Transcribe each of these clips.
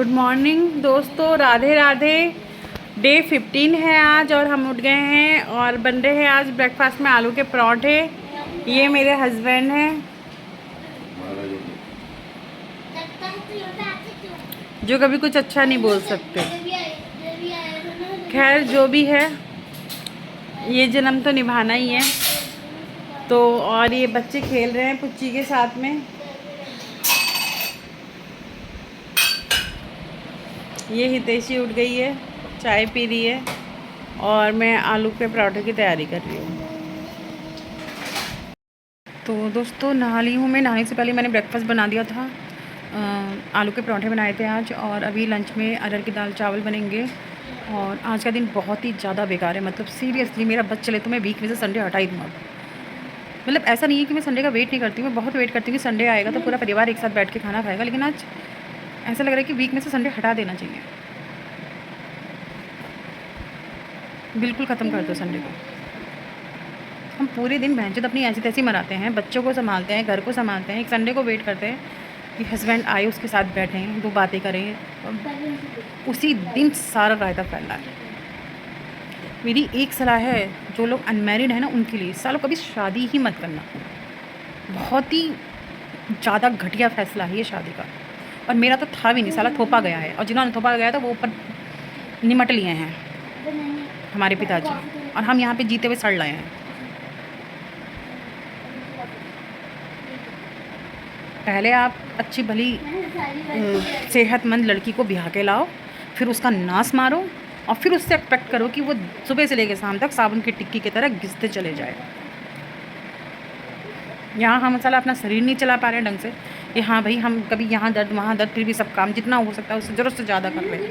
Good morning दोस्तों, Radhe Radhe. Day 15 है आज और हम उठ गए हैं और बन रहे हैं आज ब्रेकफास्ट में आलू के पराठे। ये मेरे हस्बैंड हैं जो कभी कुछ अच्छा नहीं बोल सकते। खैर जो भी है, ये जन्म तो निभाना ही है। तो और ये बच्चे खेल रहे हैं पुच्ची के साथ में। ये हितेशी उठ गई है, चाय पी रही है और मैं आलू के पराठे की तैयारी कर रही हूँ। तो दोस्तों नहा ली हूँ मैं। नहाने से पहले मैंने ब्रेकफास्ट बना दिया था। आलू के पराठे बनाए थे आज और अभी लंच में अरहर की दाल चावल बनेंगे। और आज का दिन बहुत ही ज़्यादा बेकार है, मतलब सीरियसली मेरा बच चले तो मैं वीक में से संडे हटा ही दूँगा। मतलब ऐसा नहीं है कि मैं संडे का वेट नहीं करती हूँ, मैं बहुत वेट करती हूँ कि संडे आएगा तो पूरा परिवार एक साथ बैठ के खाना खाएगा, लेकिन आज ऐसा लग रहा है कि वीक में से संडे हटा देना चाहिए। बिल्कुल ख़त्म कर दो संडे को। हम पूरे दिन बहनचोद अपनी ऐसी तैसी मनाते हैं, बच्चों को संभालते हैं, घर को संभालते हैं, एक संडे को वेट करते हैं कि हस्बैंड आए, उसके साथ बैठें, दो बातें करें, उसी दिन सारा रायता फैल रहा है। मेरी एक सलाह है जो लोग अनमैरिड हैं ना उनके लिए, सालों कभी शादी ही मत करना। बहुत ही ज़्यादा घटिया फैसला है ये शादी का। और मेरा तो था भी नहीं, साला थोपा गया है, और जिन्होंने थोपा गया था वो ऊपर निमट लिए हैं हमारे पिताजी, और हम यहाँ पे जीते हुए सड़ रहे हैं। पहले आप अच्छी भली सेहतमंद लड़की को ब्याह के लाओ, फिर उसका नाश मारो और फिर उससे एक्सपेक्ट करो कि वो सुबह से लेकर शाम तक साबुन की टिक्की की तरह घिसते चले जाए। यहाँ हम साला अपना शरीर नहीं चला पा रहे हैं ढंग से कि हाँ भाई हम कभी यहाँ दर्द वहाँ दर्द, फिर भी सब काम जितना हो सकता है उससे ज़रूरत से ज़्यादा कर रहे हैं,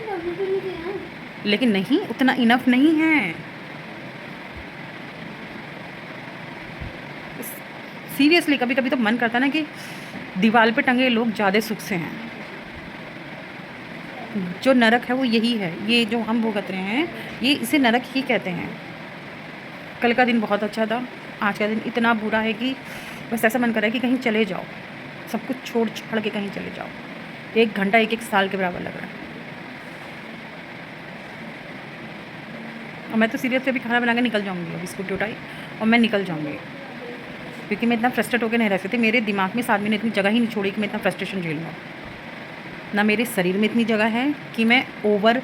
लेकिन नहीं, उतना इनफ नहीं है। सीरियसली कभी कभी तो मन करता है ना कि दीवार पे टंगे लोग ज़्यादा सुख से हैं। जो नरक है वो यही है, ये जो हम भुगत रहे हैं ये इसे नरक ही कहते हैं। कल का दिन बहुत अच्छा था, आज का दिन इतना बुरा है कि बस ऐसा मन कर रहा है कि कहीं चले जाओ, सब कुछ छोड़ छाड़ के कहीं चले जाओ। एक घंटा एक साल के बराबर लग रहा है। और मैं तो सीरियसली अभी खाना बना के निकल जाऊँगी, अभी स्कूटी उठाई और मैं निकल जाऊँगी, क्योंकि मैं इतना फ्रस्ट्रेट होकर नहीं रह सकती। मेरे दिमाग में इस आदमी ने इतनी जगह ही नहीं छोड़ी कि मैं इतना फ्रस्ट्रेशन झेल लूँ। ना मेरे शरीर में इतनी जगह है कि मैं ओवर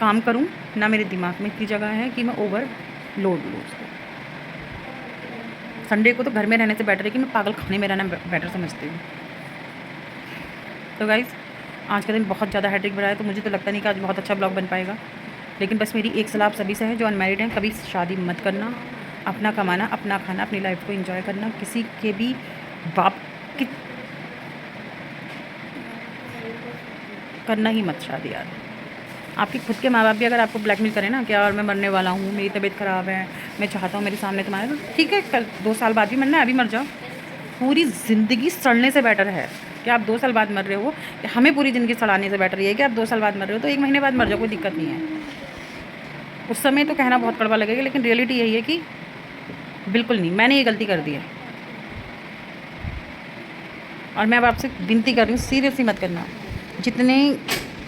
काम करूं, ना मेरे दिमाग में इतनी जगह है कि मैं ओवर लोड लूँ उसको। संडे को तो घर में रहने से बेटर है कि मैं पागल खाने में रहना बेटर समझती हूँ। तो गाइज़ आज का दिन बहुत ज़्यादा हैट्रिक भरा है, तो मुझे तो लगता नहीं कि आज बहुत अच्छा ब्लॉग बन पाएगा, लेकिन बस मेरी एक सलाह आप सभी से है जो अनमैरिड हैं, कभी शादी मत करना। अपना कमाना, अपना खाना, अपनी लाइफ को एंजॉय करना, किसी के भी बाप की करना ही मत शादी यार। आपके खुद के माँ बाप भी अगर आपको ब्लैकमेल करें ना कि और मैं मरने वाला हूँ, मेरी तबीयत ख़राब है, मैं चाहता हूँ मेरे सामने तुम्हारे, तो ठीक है, कल 2 साल बाद भी मरना है, अभी मर जाओ। पूरी ज़िंदगी सड़ने से बेटर है कि आप 2 साल बाद मर रहे हो, कि हमें पूरी ज़िंदगी सड़ाने से बेटर ये है कि आप 2 साल बाद मर रहे हो तो 1 महीने बाद मर जाओ, कोई दिक्कत नहीं है। उस समय तो कहना बहुत कड़वा लगेगा, लेकिन रियलिटी यही है कि बिल्कुल नहीं, मैंने ये गलती कर दी है। और मैं अब आपसे विनती कर रही हूँ, सीरियसली मत करना। जितने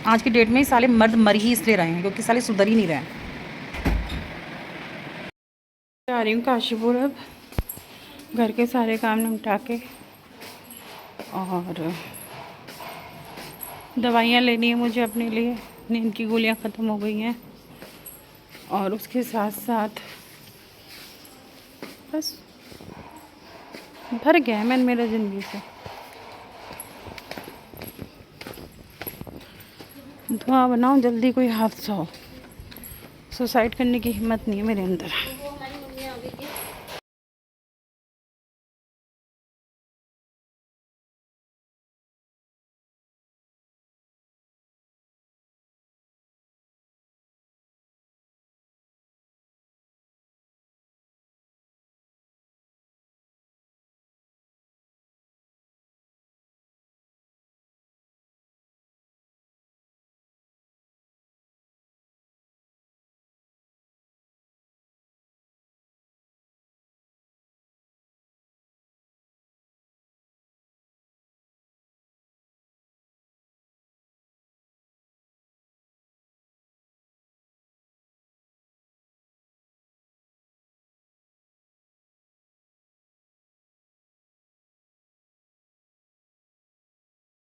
आज की डेट में साले मर्द मर ही इसलिए रहे हैं क्योंकि साले सुधर ही नहीं रहे हैं। जा रही हूँ काशीपुर अब, घर के सारे काम निपटा के, और दवाइयाँ लेनी है मुझे अपने लिए, नींद की गोलियाँ ख़त्म हो गई हैं, और उसके साथ साथ बस भर गया है मन मेरा ज़िंदगी से। दुआ बनाओ जल्दी कोई हादसा हो, सुसाइड करने की हिम्मत नहीं है मेरे अंदर।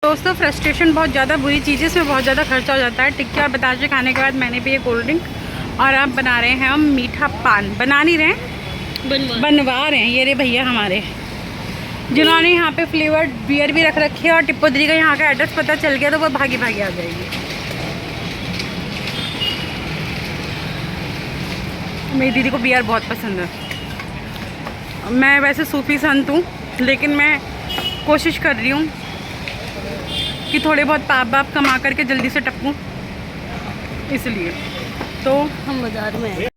दोस्तों फ्रस्ट्रेशन बहुत ज़्यादा बुरी चीज़ है, इसमें बहुत ज़्यादा खर्चा हो जाता है। टिक्की और बताशे खाने के बाद मैंने भी ये कोल्ड ड्रिंक और अब बना रहे हैं हम मीठा पान। बना नहीं रहे हैं, बनवा रहे हैं। ये रे भैया हमारे, जिन्होंने यहाँ पे फ्लेवर्ड बियर भी रख रखी है और टिप्पो दीदी का यहाँ का एड्रेस पता चल गया तो वो भागी भागी आ जाएगी। मेरी दीदी को बियर बहुत पसंद है। मैं वैसे सूफी संत हूँ, लेकिन मैं कोशिश कर रही हूँ कि थोड़े बहुत पाप बाप कमा करके जल्दी से टपकूँ, इसलिए तो हम बाज़ार में हैं।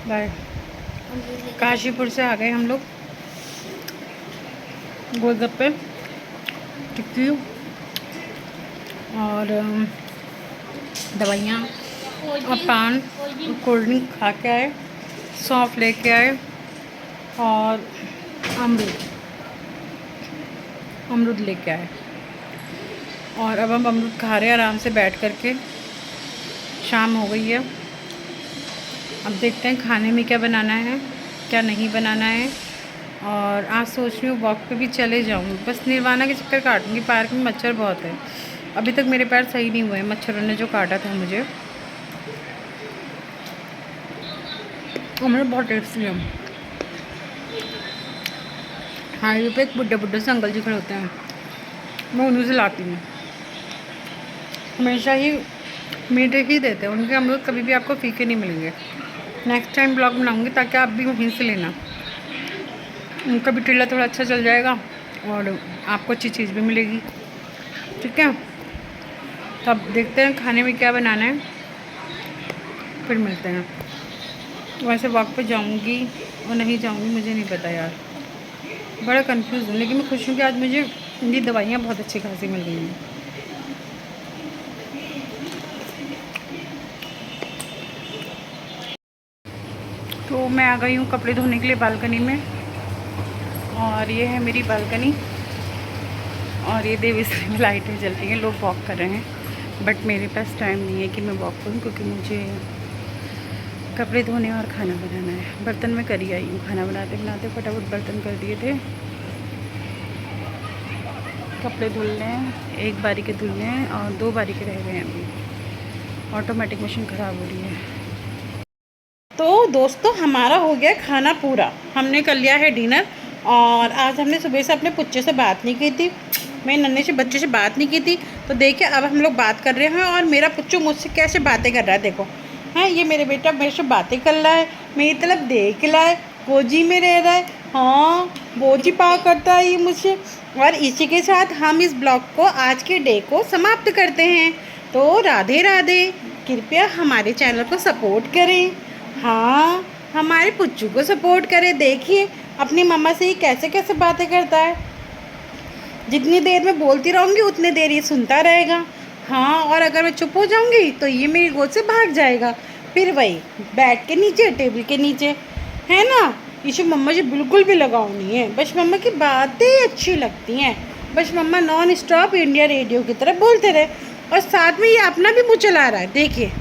बाय। काशीपुर से आ गए हम लोग। गोलगप्पे, टिक्की और दवाइयाँ और पान, कोल्ड ड्रिंक खा के आए, सौंफ लेके आए और अमरूद लेके आए। और अब हम अमरूद खा रहे हैं आराम से बैठ करके। शाम हो गई है, अब देखते हैं खाने में क्या बनाना है, क्या नहीं बनाना है। और आज सोच रही हूँ वॉक पे भी चले जाऊँ, बस निर्वाणा के चक्कर काटूँगी। पार्क में मच्छर बहुत है, अभी तक मेरे पैर सही नहीं हुए मच्छरों ने जो काटा था मुझे। हमारे बहुत टेस्टी है। हाईवे पे एक बुड्ढे से अंकल जी खड़े होते हैं, मैं उन्हीं से लाती हूँ। हमेशा ही मीठे ही देते हैं उनके अमरूद, कभी भी आपको फीके नहीं मिलेंगे। नेक्स्ट टाइम ब्लॉग बनाऊँगी ताकि आप भी वहीं से लेना। उनका भी टिल्ला थोड़ा अच्छा चल जाएगा और आपको अच्छी चीज़ भी मिलेगी, ठीक है। तो अब देखते हैं खाने में क्या बनाना है, फिर मिलते हैं। वैसे वॉक पे जाऊंगी और नहीं जाऊंगी मुझे नहीं पता यार, बड़ा कंफ्यूज हूँ। लेकिन मैं खुश हूँ कि आज मुझे ये दवाइयाँ बहुत अच्छी खासी मिल गई हैं। तो मैं आ गई हूँ कपड़े धोने के लिए बालकनी में, और ये है मेरी बालकनी। और ये देवस्थान में लाइटें जल रही हैं, लोग वॉक कर रहे हैं, बट मेरे पास टाइम नहीं है कि मैं वॉक करूँ, क्योंकि मुझे कपड़े धोने और खाना बनाना है। बर्तन में करी आई हूँ, खाना बनाते बनाते फटाफट बर्तन कर दिए थे। कपड़े धुल रहे हैं, एक बारी के धुल रहे हैं और 2 बारी के रह गए हैं अभी। ऑटोमेटिक मशीन ख़राब हो रही है। तो दोस्तों हमारा हो गया खाना पूरा, हमने कर लिया है डिनर। और आज हमने सुबह से अपने पुच्चे से बात नहीं की थी, मेरे नन्हे से बच्चे से बात नहीं की थी। तो देखिए अब हम लोग बात कर रहे हैं, और मेरा पुच्चू मुझसे कैसे बातें कर रहा है, देखो। हाँ, ये मेरे बेटा मेरे से बातें कर रहा है, मेरी तरफ देख रहा है, गोजी में रह रहा है। हाँ, बोझी पा करता है ये मुझसे। और इसी के साथ हम इस ब्लॉग को, आज के डे को समाप्त करते हैं। तो राधे राधे, कृपया हमारे चैनल को सपोर्ट करें। हाँ, हमारे पुच्चू को सपोर्ट करें। देखिए अपनी मम्मा से ये कैसे कैसे बातें करता है। जितनी देर मैं बोलती रहूँगी उतनी देर ये सुनता रहेगा। हाँ, और अगर मैं चुप हो जाऊँगी तो ये मेरी गोद से भाग जाएगा, फिर वही बेड के नीचे, टेबल के नीचे, है ना। इसे मम्मा से बिल्कुल भी लगाव नहीं है, बस मम्मा की बातें अच्छी लगती हैं। बस मम्मा नॉन स्टॉप इंडिया रेडियो की तरह बोलते रहे, और साथ में ये अपना भी मुँह चला रहा है, देखिए।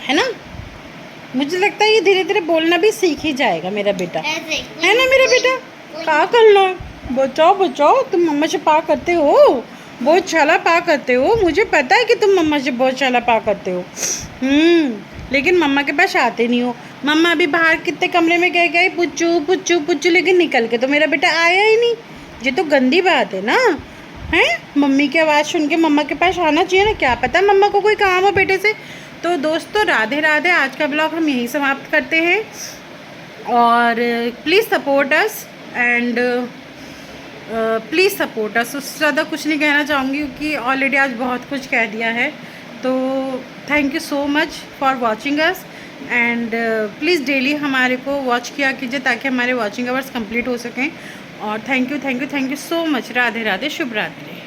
है ना, मुझे लगता है ये धीरे धीरे बोलना भी सीख ही जाएगा मेरा बेटा, है ना मेरा बेटा। क्या करना, बचाओ बचाओ, तुम मम्मा से पा करते हो, बहुत चाला पा करते हो, मुझे पता है कि तुम मम्मा से बहुत चाला पा करते हो। लेकिन मम्मा के पास आते नहीं हो। मम्मा अभी बाहर कितने कमरे में गए पुच्चू पुच्चू पुच्चू, लेकिन निकल के तो मेरा बेटा आया ही नहीं। ये तो गंदी बात है ना। हैं। मम्मी की आवाज़ सुन के मम्मा के पास आना चाहिए ना, क्या पता मम्मा को कोई काम हो बेटे से। तो दोस्तों राधे राधे, आज का ब्लॉग हम यहीं समाप्त करते हैं और please support us and please support us. उससे ज़्यादा कुछ नहीं कहना चाहूँगी क्योंकि ऑलरेडी आज बहुत कुछ कह दिया है। तो thank you so much for watching us and please daily हमारे को वॉच किया कीजिए ताकि हमारे वॉचिंग आवर्स कंप्लीट हो सकें। और thank you so much. Radhe Radhe, शुभ रात्रि।